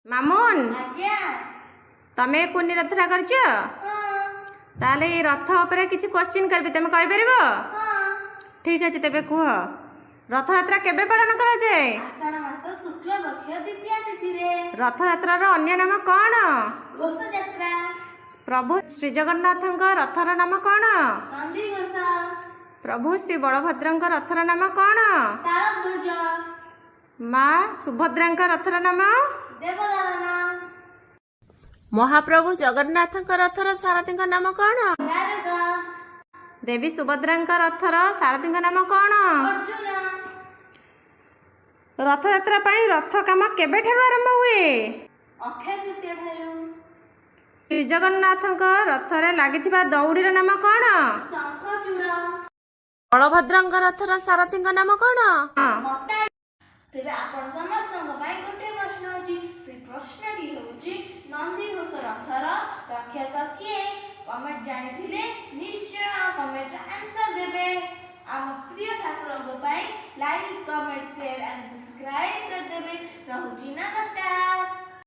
मामुन आज्ञा तमे कुनी रथरा करछ ताले ए रथ ऊपर किछि क्वेश्चन करबी तमे कहि परबो ठीक अछि तबे कुह रथ यात्रा केबे पालन करा जाय आषाढ़ मास शुक्ल पक्ष द्वितीया तिथि रे रथ यात्रा रो अन्य नाम कोन घोष यात्रा प्रभु श्री जगन्नाथଙ୍କ रथर नाम कोन नंदी घोष प्रभु श्री बलभद्रଙ୍କ रथर नाम कोन तालध्वज मां सुभद्राଙ୍କ रथर नाम देवदलना महाप्रभु जगन्नाथଙ୍କ रथर सारथीଙ୍କ नाम कोन नारद देवी सुभद्राଙ୍କ रथर सारथीଙ୍କ नाम कोन अर्जुन रथ यात्रा पई रथ काम केबे ठारु आरंभ हुए अक्षय तृतीया ठारु श्री जगन्नाथଙ୍କ रथरे लागिथिबा दौड़ीर नाम कोन शंखचूड़ बलभद्रଙ୍କ रथर सारथीଙ୍କ नाम कोन मता तेबे आपण समस्तଙ୍କ ପାଇଁ गोटे प्रश्न अछि से प्रश्नटी होछि नंदी घोष रथर रक्षक किए कमेंट जानिथिले निश्चय कमेंट आंसर देबे आम प्रिय ठाकुरଙ୍କ ପାଇଁ like comment share and subscribe कर देबे रहउछि नमस्कार।